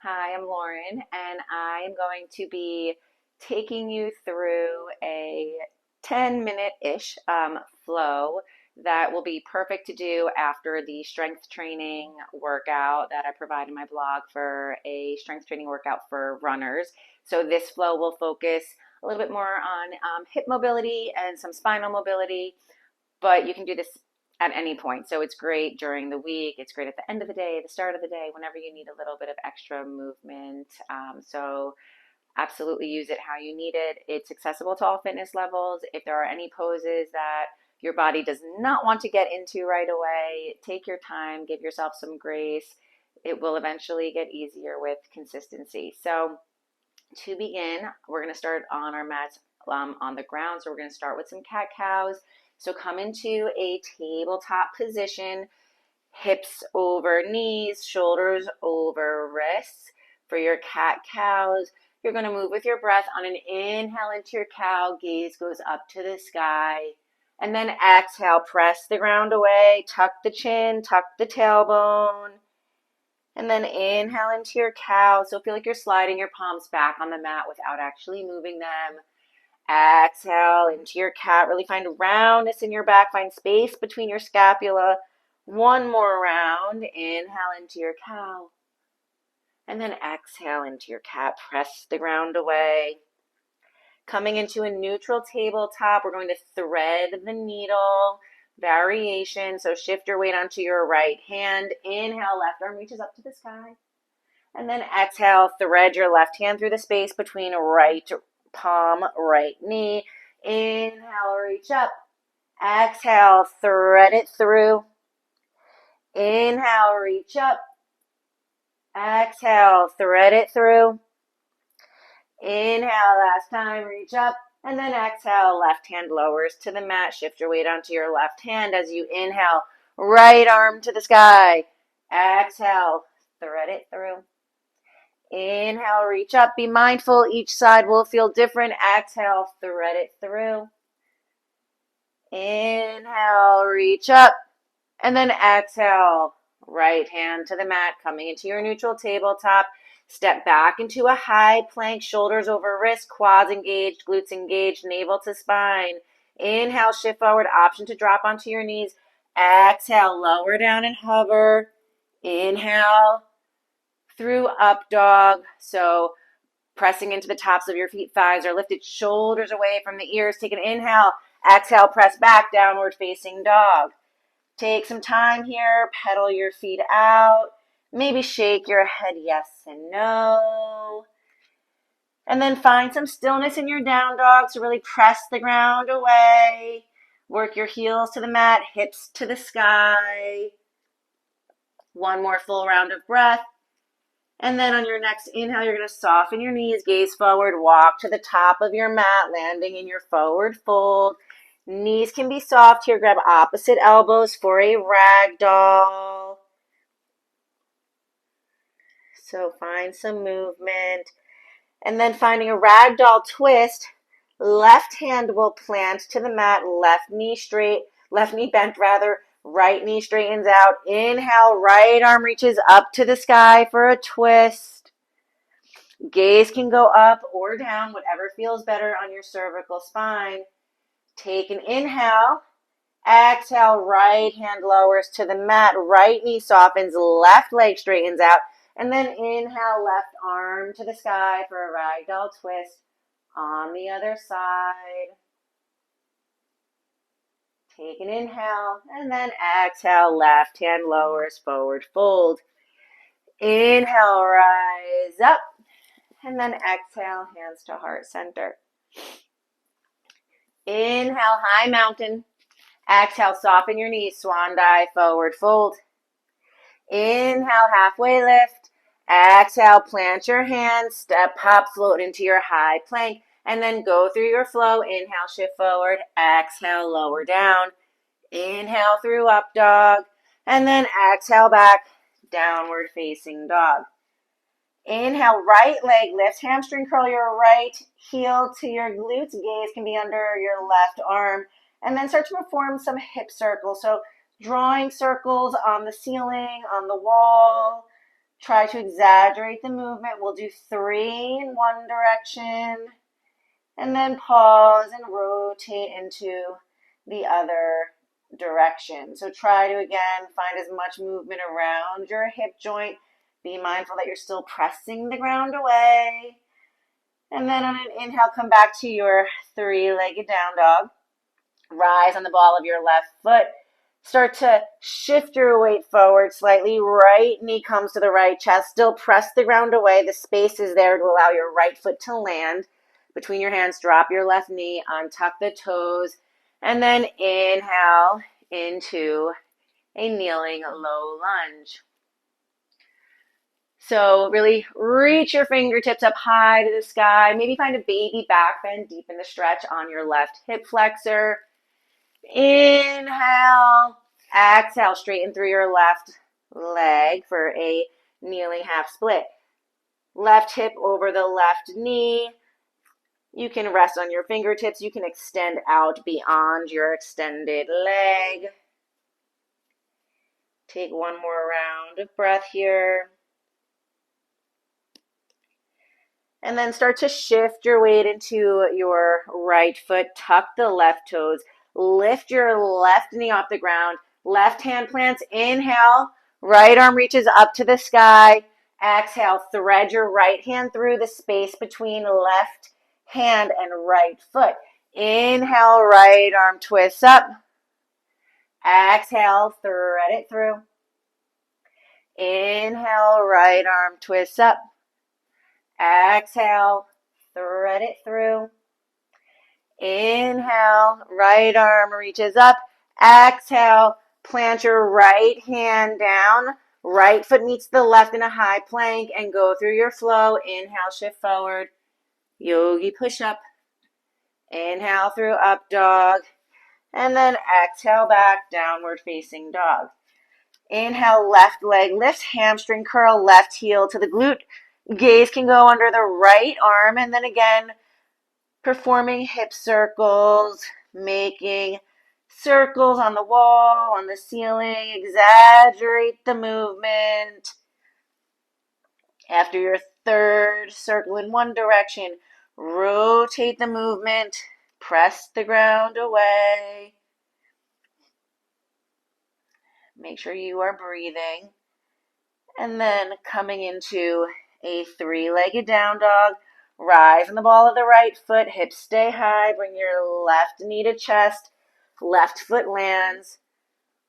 Hi, I'm Lauren, and I am going to be taking you through a 10-minute-ish flow that will be perfect to do after the strength training workout that I provide in my blog for a strength training workout for runners. So this flow will focus a little bit more on hip mobility and some spinal mobility, but you can do this at any point. So it's great during the week. It's great at the end of the day, the start of the day, whenever you need a little bit of extra movement. So absolutely use it how you need it. It's accessible to all fitness levels. If there are any poses that your body does not want to get into right away, take your time, give yourself some grace. It will eventually get easier with consistency. So to begin, we're going to start on our mats on the ground. So we're going to start with some cat cows. So come into a tabletop position, hips over knees, shoulders over wrists. For your cat cows, you're going to move with your breath. On an inhale into your cow, gaze goes up to the sky. And then exhale, press the ground away, tuck the chin, tuck the tailbone. And then inhale into your cow. So feel like you're sliding your palms back on the mat without actually moving them. Exhale into your cat. Really find roundness in your back. Find space between your scapula. One more round. Inhale into your cow. And then exhale into your cat. Press the ground away. Coming into a neutral tabletop, we're going to thread the needle. Variation. So shift your weight onto your right hand. Inhale, left arm reaches up to the sky. And then exhale, thread your left hand through the space between right palm, right knee. Inhale, reach up. Exhale, thread it through. Inhale, reach up. Exhale, thread it through. Inhale, last time, reach up. And then exhale, left hand lowers to the mat. Shift your weight onto your left hand as you inhale, right arm to the sky. Exhale, thread it through. Inhale, reach up. Be mindful, each side will feel different. Exhale, thread it through. Inhale, reach up. And then exhale, right hand to the mat, coming into your neutral tabletop. Step back into a high plank, shoulders over wrist, quads engaged, glutes engaged, navel to spine. Inhale, shift forward, option to drop onto your knees. Exhale, lower down and hover. Inhale, through up dog. So pressing into the tops of your feet, thighs are lifted, shoulders away from the ears. Take an inhale, exhale, press back, downward facing dog. Take some time here, pedal your feet out. Maybe shake your head yes and no. And then find some stillness in your down dog. So really press the ground away. Work your heels to the mat, hips to the sky. One more full round of breath. And then on your next inhale, you're going to soften your knees, gaze forward, walk to the top of your mat, landing in your forward fold. Knees can be soft here. Grab opposite elbows for a ragdoll. So find some movement. And then finding a ragdoll twist, left hand will plant to the mat, left knee straight, left knee bent rather, right knee straightens out. Inhale, right arm reaches up to the sky for a twist. Gaze can go up or down, whatever feels better on your cervical spine. Take an inhale. Exhale, right hand lowers to the mat, right knee softens, left leg straightens out. And then inhale, left arm to the sky for a ragdoll twist on the other side. Take an inhale, and then exhale, left hand lowers, forward fold. Inhale, rise up. And then exhale, hands to heart center. Inhale, high mountain. Exhale, soften your knees, swan dive, forward fold. Inhale, halfway lift. Exhale, plant your hands, step, hop, float into your high plank, and then go through your flow. Inhale, shift forward. Exhale, lower down. Inhale through up dog, and then exhale back, downward facing dog. Inhale, right leg lifts, hamstring curl your right heel to your glutes. Gaze can be under your left arm. And then start to perform some hip circles. So drawing circles on the ceiling, on the wall. Try to exaggerate the movement. We'll do 3 in one direction and then pause and rotate into the other direction. So try to, again, find as much movement around your hip joint. Be mindful that you're still pressing the ground away. And then on an inhale, come back to your 3-legged down dog. Rise on the ball of your left foot. Start to shift your weight forward slightly. Right knee comes to the right chest. Still press the ground away. The space is there to allow your right foot to land. Between your hands, drop your left knee, untuck the toes, and then inhale into a kneeling low lunge. So really reach your fingertips up high to the sky. Maybe find a baby back bend, deepen the stretch on your left hip flexor. Inhale, exhale, straighten through your left leg for a kneeling half split. Left hip over the left knee. You can rest on your fingertips. You can extend out beyond your extended leg. Take one more round of breath here. And then start to shift your weight into your right foot. Tuck the left toes. Lift your left knee off the ground. Left hand plants. Inhale. Right arm reaches up to the sky. Exhale. Thread your right hand through the space between left hand and right foot. Inhale. Right arm twists up. Exhale. Thread it through. Inhale. Right arm twists up. Exhale, thread it through. Inhale, right arm reaches up. Exhale, plant your right hand down. Right foot meets the left in a high plank and go through your flow. Inhale, shift forward. Yogi push up. Inhale through up dog. And then exhale back, downward facing dog. Inhale, left leg lifts, hamstring curl, left heel to the glute. Gaze can go under the right arm, and then again, performing hip circles, making circles on the wall, on the ceiling, exaggerate the movement. After your third circle in one direction, rotate the movement, press the ground away. Make sure you are breathing. And then coming into a 3-legged down dog. Rise on the ball of the right foot, hips stay high, bring your left knee to chest, left foot lands,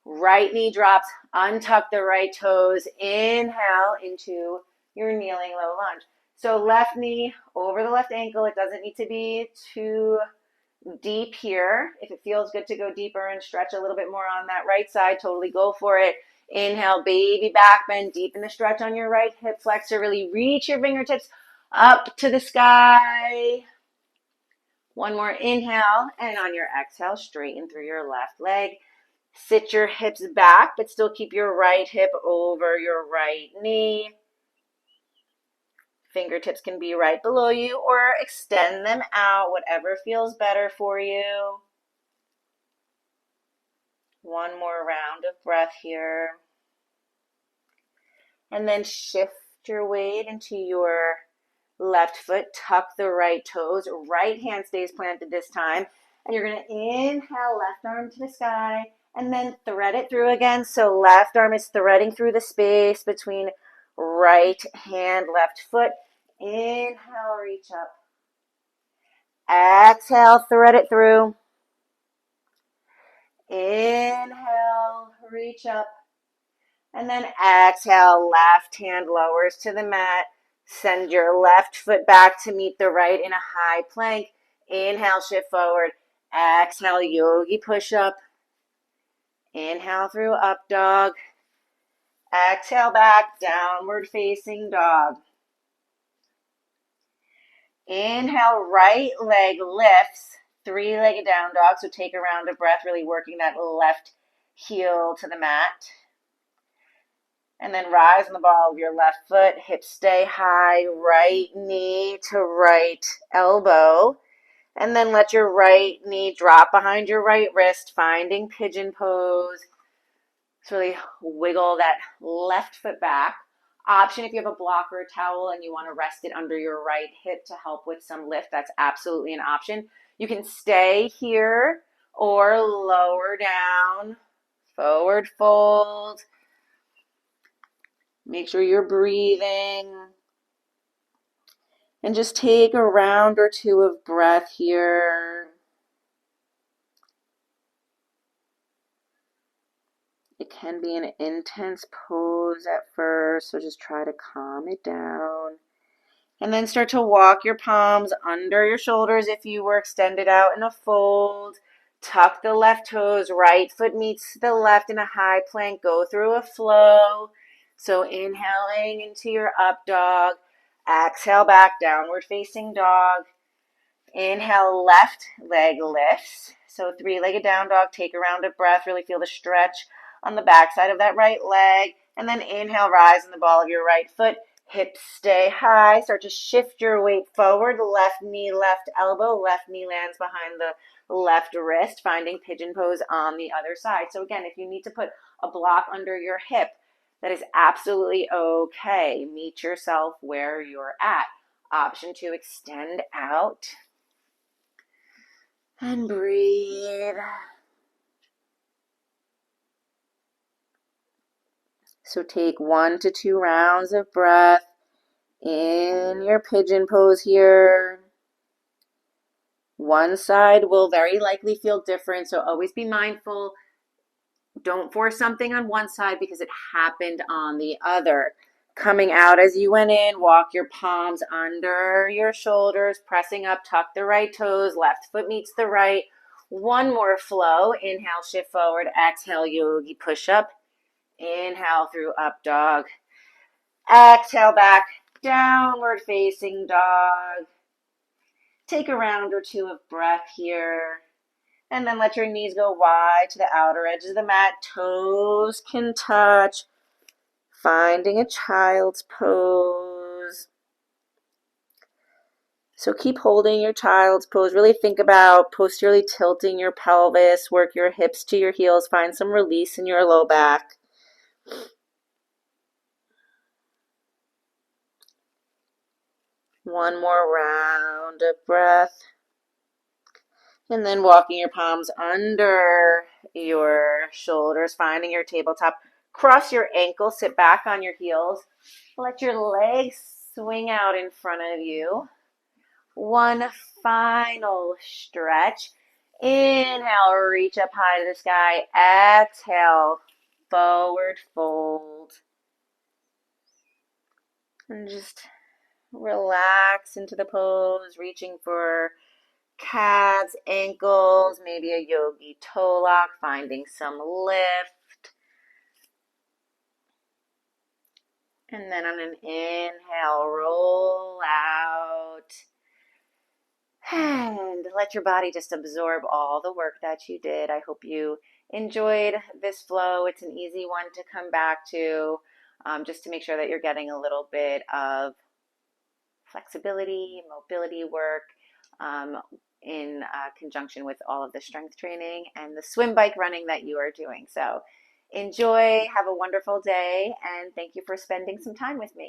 right knee drops, untuck the right toes, inhale into your kneeling low lunge. So left knee over the left ankle, it doesn't need to be too deep here. If it feels good to go deeper and stretch a little bit more on that right side, totally go for it. Inhale, baby back bend, deepen the stretch on your right hip flexor. Really reach your fingertips up to the sky. One more inhale, and on your exhale, straighten through your left leg. Sit your hips back, but still keep your right hip over your right knee. Fingertips can be right below you or extend them out, whatever feels better for you. One more round of breath here. And then shift your weight into your left foot. Tuck the right toes. Right hand stays planted this time. And you're going to inhale, left arm to the sky, and then thread it through again. So left arm is threading through the space between right hand, left foot. Inhale, reach up. Exhale, thread it through. Inhale, reach up. And then exhale, left hand lowers to the mat. Send your left foot back to meet the right in a high plank. Inhale, shift forward. Exhale, yogi push up. Inhale through up dog. Exhale back, downward facing dog. Inhale, right leg lifts, 3-legged down dog. So take a round of breath, really working that left heel to the mat. And then rise on the ball of your left foot, hips stay high, right knee to right elbow. And then let your right knee drop behind your right wrist, finding pigeon pose. So really wiggle that left foot back. Option if you have a block or a towel and you want to rest it under your right hip to help with some lift, that's absolutely an option. You can stay here or lower down, forward fold. Make sure you're breathing. And just take a round or two of breath here. It can be an intense pose at first, so just try to calm it down. And then start to walk your palms under your shoulders if you were extended out in a fold. Tuck the left toes, right foot meets the left in a high plank. Go through a flow. So inhaling into your up dog. Exhale back, downward facing dog. Inhale, left leg lifts. So three-legged down dog, take a round of breath, really feel the stretch on the back side of that right leg. And then inhale, rise in the ball of your right foot. Hips stay high. Start to shift your weight forward. Left knee, left elbow. Left knee lands behind the left wrist, finding pigeon pose on the other side. So again, if you need to put a block under your hip, that is absolutely okay. Meet yourself where you're at. Option 2, extend out. And breathe. So take 1 to 2 rounds of breath in your pigeon pose here. One side will very likely feel different, so always be mindful. Don't force something on one side because it happened on the other. Coming out as you went in, walk your palms under your shoulders, pressing up, tuck the right toes, left foot meets the right. One more flow. Inhale, shift forward. Exhale, yogi push up. Inhale through up dog. Exhale back, downward facing dog. Take a round or two of breath here. And then let your knees go wide to the outer edges of the mat. Toes can touch. Finding a child's pose. So keep holding your child's pose. Really think about posteriorly tilting your pelvis. Work your hips to your heels. Find some release in your low back. One more round of breath. And then walking your palms under your shoulders, finding your tabletop. Cross your ankles, sit back on your heels. Let your legs swing out in front of you. One final stretch. Inhale, reach up high to the sky. Exhale, forward fold. And just relax into the pose, reaching for calves, ankles, maybe a yogi toe lock, finding some lift. And then on an inhale, roll out. And let your body just absorb all the work that you did. I hope you enjoyed this flow. It's an easy one to come back to, just to make sure that you're getting a little bit of flexibility, mobility work, in conjunction with all of the strength training and the swim bike running that you are doing. So enjoy, have a wonderful day, and thank you for spending some time with me.